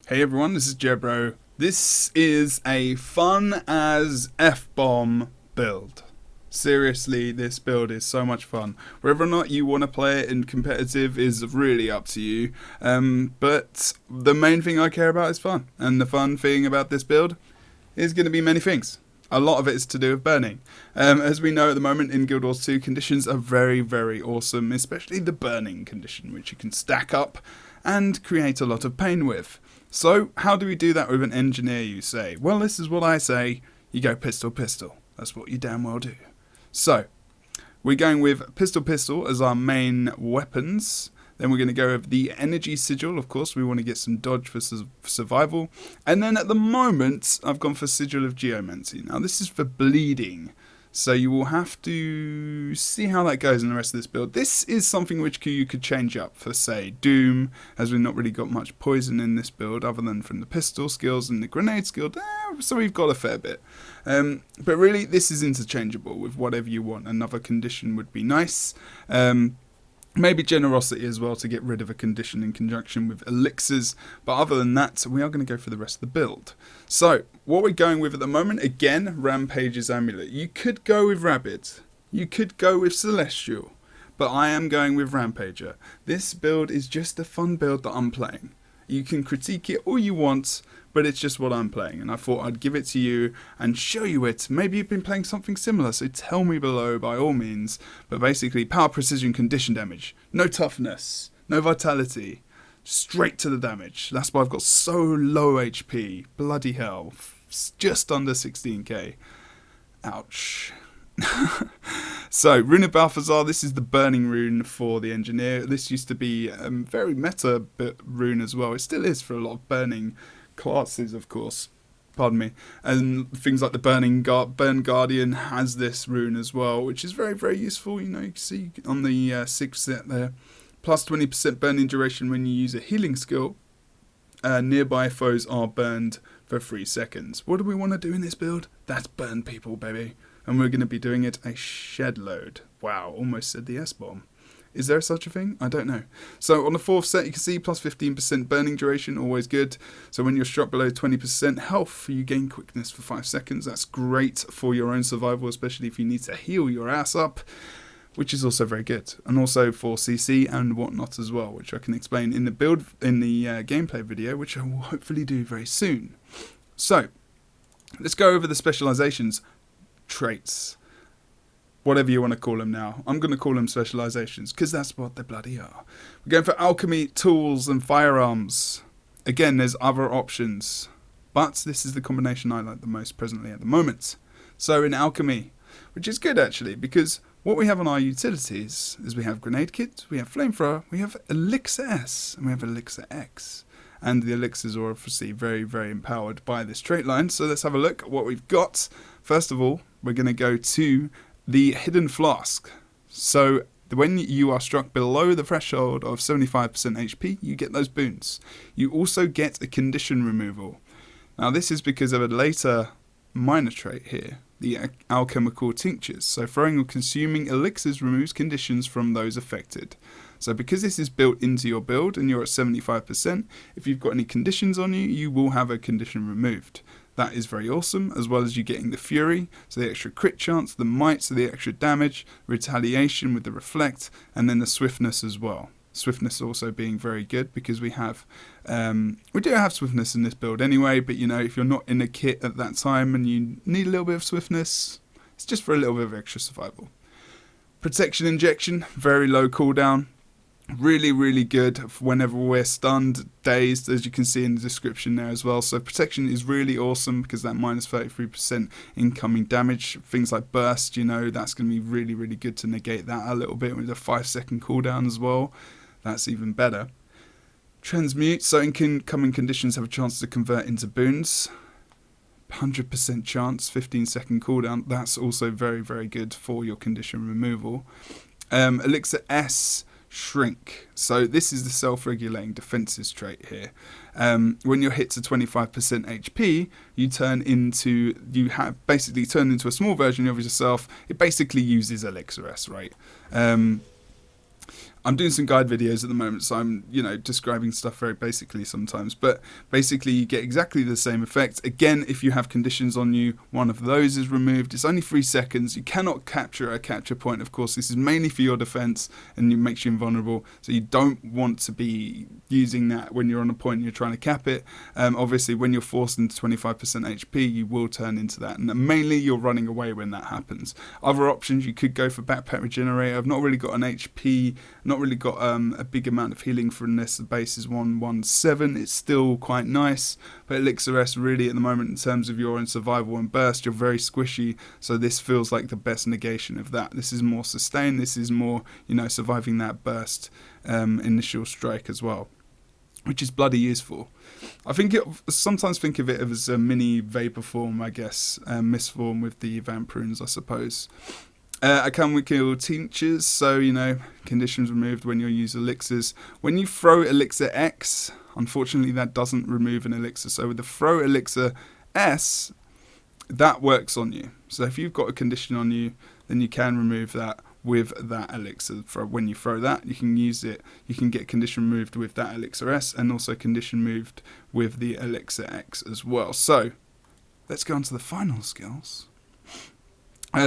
Hey everyone, this is Jebro. This is a fun as F-bomb build. Seriously, this build is so much fun. Whether or not you want to play it in competitive is really up to you. But the main thing I care about is fun. And the fun thing about this build is going to be many things. A lot of it is to do with burning. As we know at the moment in Guild Wars 2, conditions are very, very awesome, especially the burning condition, which you can stack up and create a lot of pain with. So, how do we do that with an engineer, you say? Well, this is what I say. You go pistol, pistol. That's what you damn well do. So, we're going with pistol, pistol as our main weapons. Then we're going to go with the energy sigil. Of course, we want to get some dodge for survival. And then at the moment, I've gone for sigil of geomancy. Now, this is for bleeding. So you will have to see how that goes in the rest of this build. This is something which you could change up for, say, Doom, as we've not really got much poison in this build, other than from the pistol skills and the grenade skill. So we've got a fair bit. But really, this is interchangeable with whatever you want. Another condition would be nice. Maybe generosity as well to get rid of a condition in conjunction with elixirs. But other than that, we are going to go for the rest of the build. So, what we're going with at the moment, again, Rampage's Amulet. You could go with Rabbit. You could go with Celestial. But I am going with Rampager. This build is just a fun build that I'm playing. You can critique it all you want, but it's just what I'm playing. And I thought I'd give it to you and show you it. Maybe you've been playing something similar, so tell me below by all means. But basically, power, precision, condition damage. No toughness, no vitality. Straight to the damage. That's why I've got so low HP. Bloody hell. Just under 16k. Ouch. So, Rune of Balthazar, this is the burning rune for the engineer. This used to be very meta rune as well. It still is for a lot of burning classes, of course. Pardon me. And things like the Burn Guardian has this rune as well, which is very, very useful. You know, you can see on the 6th set there. Plus 20% burning duration when you use a healing skill. Nearby foes are burned for 3 seconds. What do we want to do in this build? That's burn people, baby. And we're going to be doing it a shed load. Wow, almost said the S-bomb. Is there such a thing? I don't know. So on the 4th set, you can see plus 15% burning duration, always good. So when you're struck below 20% health, you gain quickness for 5 seconds. That's great for your own survival, especially if you need to heal your ass up, which is also very good. And also for CC and whatnot as well, which I can explain in the build, in the gameplay video, which I will hopefully do very soon. So, let's go over the specializations. Traits, whatever you want to call them now. I'm going to call them specializations because that's what they bloody are. We're going for alchemy, tools and firearms. Again, there's other options, but this is the combination I like the most presently at the moment. So in alchemy, which is good actually, because what we have on our utilities is we have grenade kit, we have flamethrower, we have elixir S, and we have elixir X. And the elixirs are obviously very, very empowered by this trait line. So let's have a look at what we've got. First of all, we're going to go to the hidden flask. So when you are struck below the threshold of 75% HP, you get those boons. You also get a condition removal. Now this is because of a later minor trait here, the alchemical tinctures. So throwing or consuming elixirs removes conditions from those affected. So because this is built into your build and you're at 75%, if you've got any conditions on you, you will have a condition removed. That is very awesome, as well as you getting the Fury, so the extra crit chance, the Might, so the extra damage, retaliation with the Reflect, and then the Swiftness as well. Swiftness also being very good because we have, we do have Swiftness in this build anyway, but you know, if you're not in a kit at that time and you need a little bit of Swiftness, it's just for a little bit of extra survival. Protection injection, very low cooldown. Really, really good whenever we're stunned, dazed, as you can see in the description there as well. So protection is really awesome because that minus 33% incoming damage. Things like burst, you know, that's going to be really, really good to negate that a little bit with a 5-second cooldown as well. That's even better. Transmute, so incoming conditions have a chance to convert into boons. 100% chance, 15-second cooldown. That's also very, very good for your condition removal. Elixir S. Shrink. So this is the self-regulating defenses trait here. When you're hit to 25% HP, you have basically turned into a small version of yourself. It basically uses Elixir S, right? I'm doing some guide videos at the moment, so I'm, describing stuff very basically sometimes. But basically, you get exactly the same effect. Again, if you have conditions on you, one of those is removed. It's only 3 seconds. You cannot capture a capture point, of course. This is mainly for your defense, and it makes you invulnerable. So you don't want to be using that when you're on a point and you're trying to cap it. Obviously, when you're forced into 25% HP, you will turn into that. And mainly, you're running away when that happens. Other options, you could go for backpack regenerator. I've not really got an HP, not really got a big amount of healing from this. The base is 117. It's still quite nice, but Elixir S really at the moment in terms of your survival and burst, you're very squishy, so this feels like the best negation of that. This is more sustain, this is more, surviving that burst initial strike as well, which is bloody useful. I sometimes think of it as a mini vapor form, I guess, mist form with the vamp runes, I suppose. I can kill tinctures, so, conditions removed when you use elixirs. When you throw Elixir X, unfortunately that doesn't remove an elixir. So with the throw Elixir S, that works on you. So if you've got a condition on you, then you can remove that with that elixir. When you throw that, you can use it. You can get condition removed with that Elixir S, and also condition moved with the Elixir X as well. So let's go on to the final skills.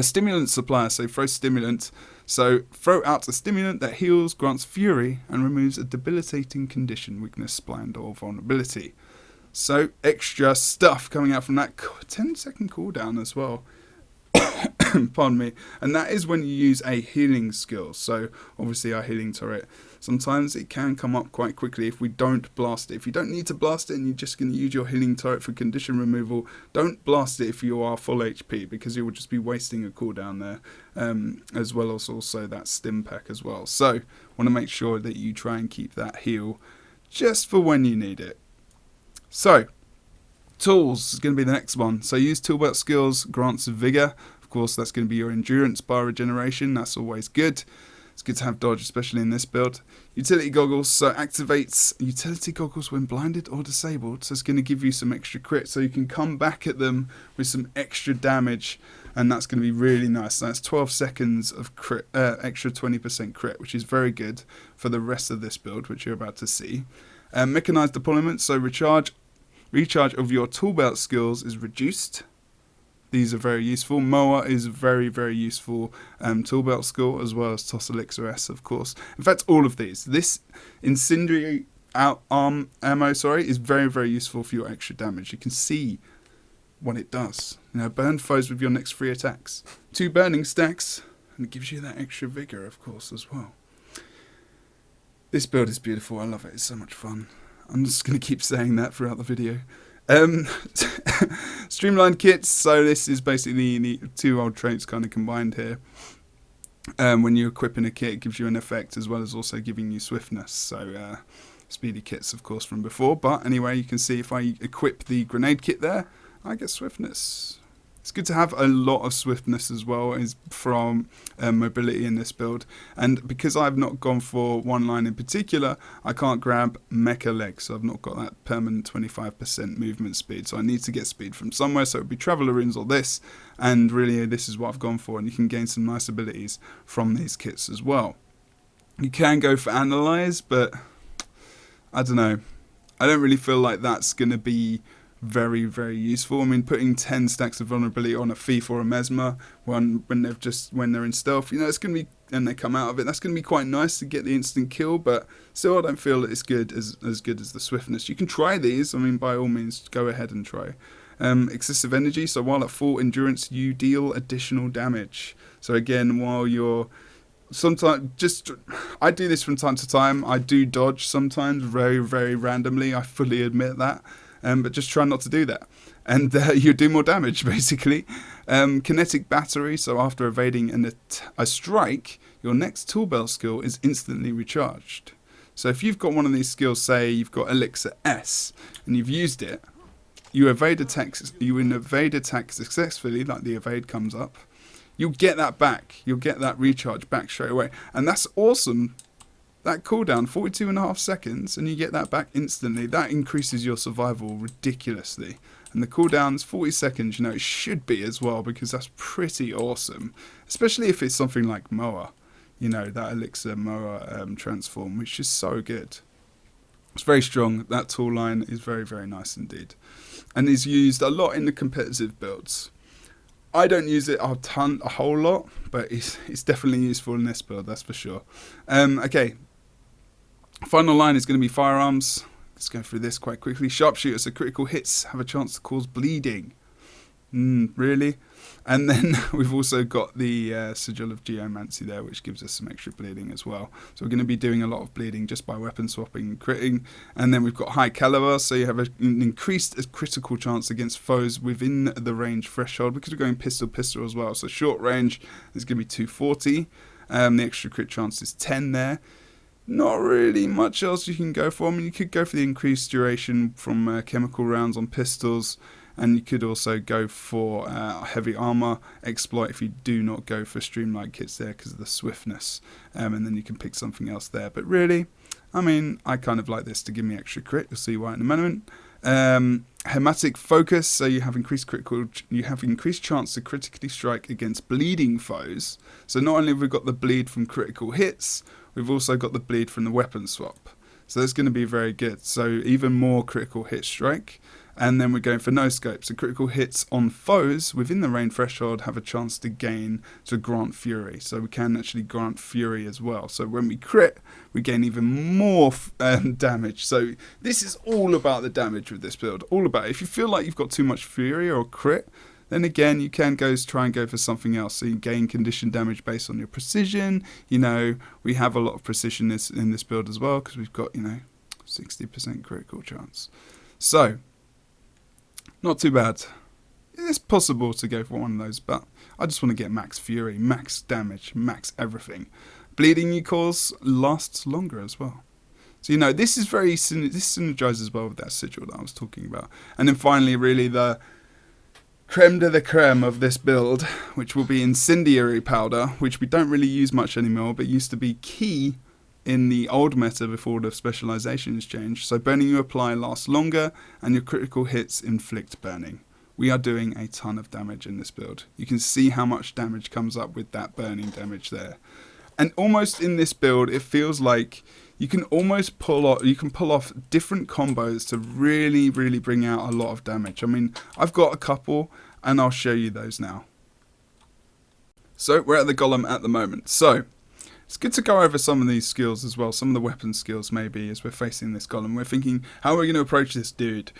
Stimulant supplier, so throw stimulant. So throw out a stimulant that heals, grants fury, and removes a debilitating condition, weakness, blind, or vulnerability. So extra stuff coming out from that. 10-second cooldown as well. Pardon me. And that is when you use a healing skill. So obviously our healing turret, sometimes it can come up quite quickly if we don't blast it. If you don't need to blast it and you're just going to use your healing turret for condition removal, don't blast it if you are full HP, because you will just be wasting a cooldown there, as well as also that stim pack as well. So want to make sure that you try and keep that heal just for when you need it. So tools is going to be the next one. So use tool belt skills, grants vigor. Of course, that's going to be your endurance bar regeneration. That's always good. It's good to have dodge, especially in this build. Utility goggles, so activates utility goggles when blinded or disabled. So it's going to give you some extra crit, so you can come back at them with some extra damage, and that's going to be really nice. So that's 12 seconds of crit, extra 20% crit, which is very good for the rest of this build, which you're about to see. Mechanized deployment, so recharge of your tool belt skills is reduced. These are very useful. Moa is a very, very useful tool belt skill, as well as Toss Elixir S, of course. In fact, all of these. This incendiary ammo, is very, very useful for your extra damage. You can see what it does. Burn foes with your next 3 attacks. 2 burning stacks, and it gives you that extra vigor, of course, as well. This build is beautiful. I love it. It's so much fun. I'm just going to keep saying that throughout the video. Streamline Kits, so this is basically the 2 old traits kind of combined here. When you're equipping a kit, it gives you an effect as well as also giving you swiftness. So speedy kits, of course, from before. But anyway, you can see if I equip the grenade kit there, I get swiftness. It's good to have a lot of swiftness as well as from mobility in this build. And because I've not gone for one line in particular, I can't grab mecha legs. So I've not got that permanent 25% movement speed. So I need to get speed from somewhere. So it would be Traveler Runes or this. And really this is what I've gone for. And you can gain some nice abilities from these kits as well. You can go for Analyze, but I don't know. I don't really feel like that's going to be very, very useful. I mean, putting 10 stacks of vulnerability on a Thief or a Mesmer when they're in stealth, it's going to be, and they come out of it, that's going to be quite nice to get the instant kill, but still I don't feel that it's good as good as the swiftness. You can try these, I mean, by all means, go ahead and try. Excessive energy, so while at full endurance, you deal additional damage. So again, while you're I do this from time to time. I do dodge sometimes, very, very randomly, I fully admit that. But just try not to do that. And you do more damage, basically. Kinetic battery, so after evading a strike, your next tool belt skill is instantly recharged. So if you've got one of these skills, say you've got Elixir S, and you've used it, you evade attacks successfully, like the evade comes up, you'll get that back. You'll get that recharge back straight away. And that's awesome. That cooldown, 42.5 seconds, and you get that back instantly. That increases your survival ridiculously. And the cooldown's 40 seconds, it should be as well, because that's pretty awesome. Especially if it's something like Moa. you know, that elixir mower transform, which is so good. It's very strong. That tool line is very, very nice indeed, and is used a lot in the competitive builds. I don't use it a whole lot, but it's definitely useful in this build, that's for sure. Okay, final line is going to be Firearms. Let's go through this quite quickly. Sharpshooters, so critical hits have a chance to cause bleeding. Really? And then we've also got the Sigil of Geomancy there, which gives us some extra bleeding as well. So we're going to be doing a lot of bleeding just by weapon swapping and critting. And then we've got High Caliber, so you have an increased critical chance against foes within the range threshold, because we're going pistol as well. So short range is going to be 240. The extra crit chance is 10 there. Not really much else you can go for. I mean, you could go for the increased duration from chemical rounds on pistols. And you could also go for heavy armor exploit if you do not go for Streamline Kits there because of the swiftness. And then you can pick something else there. But really, I mean, I kind of like this to give me extra crit. You'll see why in a moment. Hematic Focus, so you have increased chance to critically strike against bleeding foes. So not only have we got the bleed from critical hits, we've also got the bleed from the weapon swap. So that's going to be very good. So even more critical hit strike. And then we're going for no scope. So critical hits on foes within the range threshold have a chance to grant fury. So we can actually grant fury as well. So when we crit, we gain even more damage. So this is all about the damage with this build. All about it. If you feel like you've got too much fury or crit, then again, you can try and go for something else. So you gain condition damage based on your precision. You know, we have a lot of precision in this build as well, because we've got, 60% critical chance. So not too bad. It's possible to go for one of those, but I just want to get max fury, max damage, max everything. Bleeding you cause lasts longer as well. So, this is this synergizes well with that sigil that I was talking about. And then finally, really the creme de la creme of this build, which will be incendiary powder, which we don't really use much anymore, but used to be key in the old meta before the specializations changed. So burning you apply lasts longer, and your critical hits inflict burning. We are doing a ton of damage in this build. You can see how much damage comes up with that burning damage there. And almost in this build, it feels like you can almost pull off different combos to really, really bring out a lot of damage. I mean, I've got a couple, and I'll show you those now. So we're at the golem at the moment. So it's good to go over some of these skills as well, some of the weapon skills maybe, as we're facing this golem. We're thinking, how are we going to approach this dude?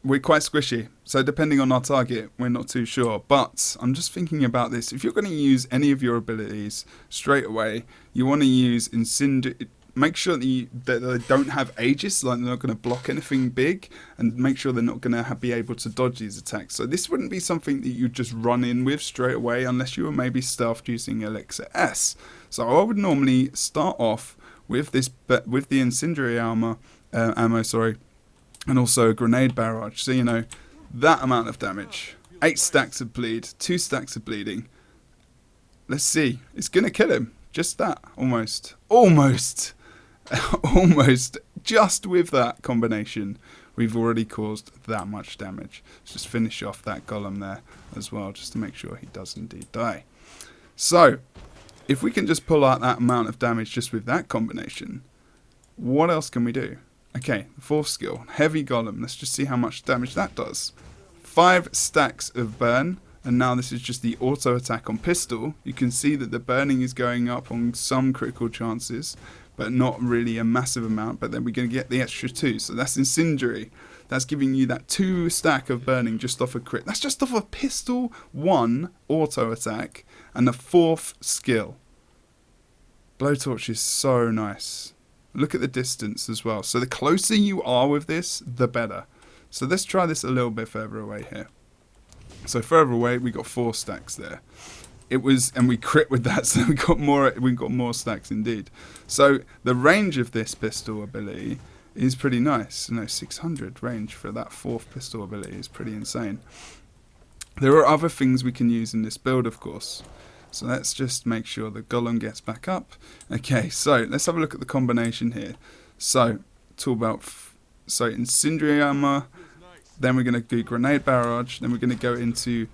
We're quite squishy, so depending on our target, we're not too sure. But I'm just thinking about this. If you're going to use any of your abilities straight away, you want to use Incendiary. Make sure that they don't have Aegis, like they're not going to block anything big, and make sure they're not going to be able to dodge these attacks. So this wouldn't be something that you just run in with straight away, unless you were maybe stealthed using Elixir S. So I would normally start off with with the incendiary ammo, and also a grenade barrage. So that amount of damage, 8 stacks of bleed, 2 stacks of bleeding. Let's see, it's gonna kill him. Just that, almost. Just with that combination, we've already caused that much damage. Let's just finish off that golem there as well, just to make sure he does indeed die. So, if we can just pull out that amount of damage just with that combination, what else can we do? Okay, the 4th skill, Heavy Golem. Let's just see how much damage that does. 5 stacks of burn, and now this is just the auto attack on pistol. You can see that the burning is going up on some critical chances, but not really a massive amount. But then we're going to get the extra 2, so that's incendiary. That's giving you that 2 stack of burning just off a crit. That's just off a pistol 1 auto attack and the 4th skill. Blowtorch is so nice. Look at the distance as well. So the closer you are with this, the better. So let's try this a little bit further away here. So further away, we got 4 stacks there. And we crit with that, so we got more stacks indeed. So the range of this pistol ability is pretty nice. 600 range for that 4th pistol ability is pretty insane. There are other things we can use in this build, of course. So let's just make sure the golem gets back up. Okay, so let's have a look at the combination here. So, tool belt, so incendiary armor, then we're going to do grenade barrage, then we're going to go into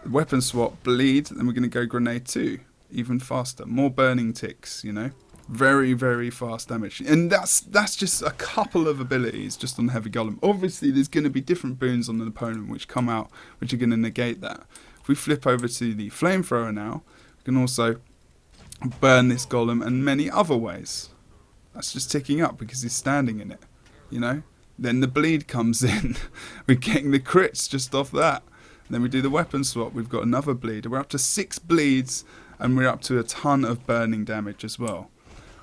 weapon swap, bleed, then we're going to go grenade 2. even faster. More burning ticks, you know. Very, very fast damage. And that's just a couple of abilities just on the heavy golem. Obviously, there's going to be different boons on an opponent which come out, which are going to negate that. If we flip over to the Flamethrower now, we can also burn this golem and many other ways. That's just ticking up because he's standing in it, you know. Then the bleed comes in. We're getting the crits just off that. And then we do the weapon swap. We've got another bleed. We're up to 6 bleeds, and we're up to a ton of burning damage as well.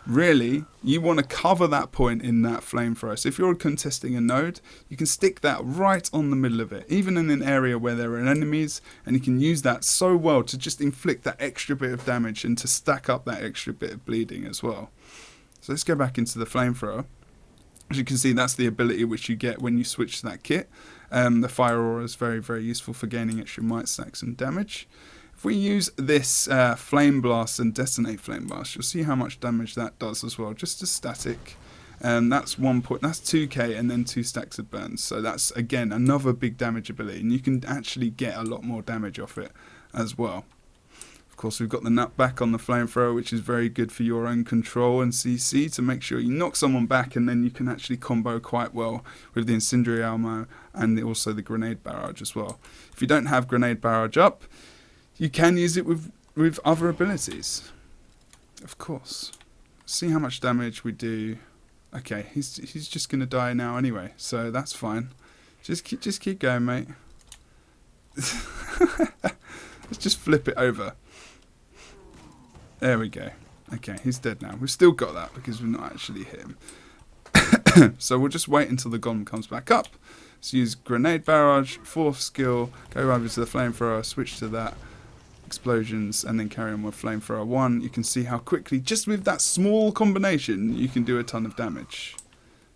Really, you want to cover that point in that Flamethrower. So if you're contesting a node, you can stick that right on the middle of it, even in an area where there are enemies, and you can use that so well to just inflict that extra bit of damage and to stack up that extra bit of bleeding as well. So let's go back into the Flamethrower. As you can see, that's the ability which you get when you switch to that kit. The Fire Aura is very, very useful for gaining extra might stacks and damage. If we use this Flame Blast and Detonate Flame Blast, you'll see how much damage that does as well, just as static. That's 2k and then 2 stacks of burns. So that's, again, another big damage ability, and you can actually get a lot more damage off it as well. Of course, we've got the nut back on the Flamethrower, which is very good for your own control and CC to make sure you knock someone back, and then you can actually combo quite well with the Incendiary Ammo and also the Grenade Barrage as well. If you don't have Grenade Barrage up, you can use it with other abilities, of course. See how much damage we do. Okay, he's just going to die now anyway, so that's fine. Just keep going, mate. Let's just flip it over. There we go. Okay, he's dead now. We've still got that because we've not actually hit him. So we'll just wait until the golem comes back up. So use Grenade Barrage, 4th skill, go over to the Flamethrower, switch to that. Explosions, and then carry on with Flamethrower 1. You can see how quickly, just with that small combination, you can do a ton of damage.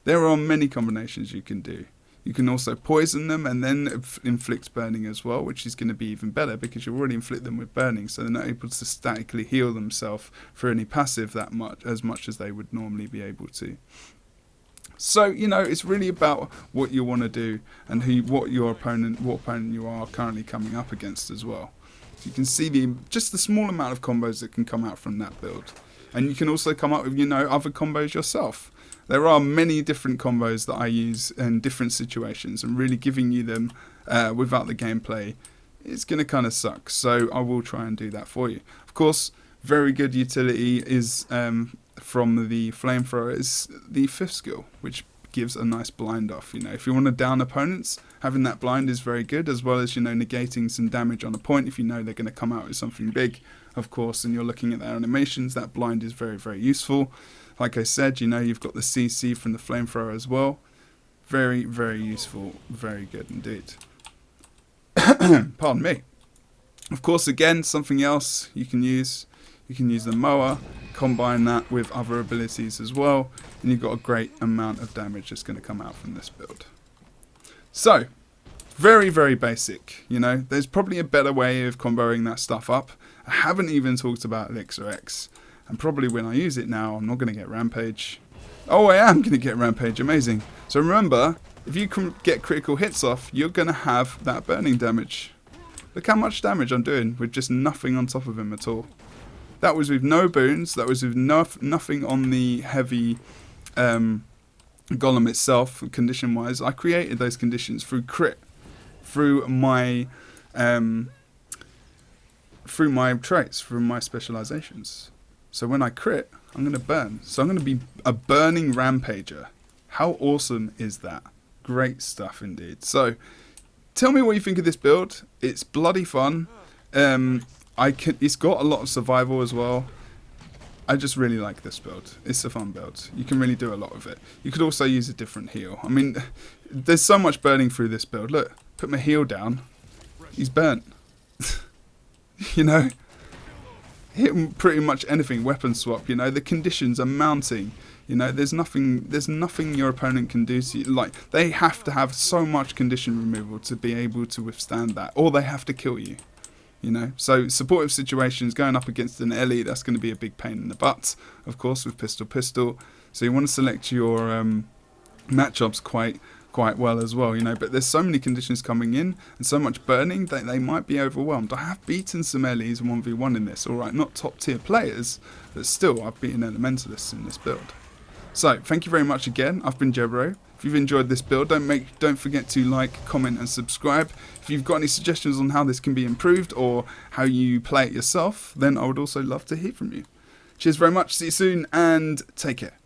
There are many combinations you can do. You can also poison them and then inflict burning as well, which is going to be even better because you already inflict them with burning, so they're not able to statically heal themselves for any passive as much as they would normally be able to. So, you know, it's really about what you want to do and what opponent you are currently coming up against as well. You can see just the small amount of combos that can come out from that build. And you can also come up with, you know, other combos yourself. There are many different combos that I use in different situations, and really giving you them without the gameplay is going to kind of suck. So I will try and do that for you. Of course, very good utility is from the Flamethrower is the 5th skill, which gives a nice blind off. You know, if you want to down opponents, having that blind is very good, as well as, you know, negating some damage on a point if you know they're going to come out with something big, of course, and you're looking at their animations. That blind is very, very useful. Like I said, you know, you've got the CC from the Flamethrower as well. Very, very useful. Very good indeed. Pardon me. Of course, again, something else you can use. You can use the mower, combine that with other abilities as well, and you've got a great amount of damage that's going to come out from this build. So, very, very basic. You know, there's probably a better way of comboing that stuff up. I haven't even talked about Elixir X, and probably when I use it now, I'm not going to get Rampage. Oh, I am going to get Rampage. Amazing. So remember, if you can get critical hits off, you're going to have that burning damage. Look how much damage I'm doing with just nothing on top of him at all. That was with no boons. That was with nothing on the heavy golem itself, condition-wise. I created those conditions through crit, through my traits, through my specializations. So when I crit, I'm going to burn. So I'm going to be a burning rampager. How awesome is that? Great stuff indeed. So tell me what you think of this build. It's bloody fun. It's got a lot of survival as well. I just really like this build. It's a fun build. You can really do a lot of it. You could also use a different heal. I mean, there's so much burning through this build. Look, put my heal down. He's burnt. You know, hit pretty much anything. Weapon swap. You know, the conditions are mounting. You know, there's nothing your opponent can do to you. Like, they have to have so much condition removal to be able to withstand that, or they have to kill you. You know, so supportive situations, going up against an elite, that's going to be a big pain in the butt, of course, with pistol. So you want to select your matchups quite quite well as well, you know, but there's so many conditions coming in and so much burning that they might be overwhelmed. I have beaten some Ellies 1v1 in this, alright, not top tier players, but still I've beaten elementalists in this build. So, thank you very much again. I've been Jebro. If you've enjoyed this build, don't forget to like, comment and subscribe. If you've got any suggestions on how this can be improved or how you play it yourself, then I would also love to hear from you. Cheers very much, see you soon, and take care.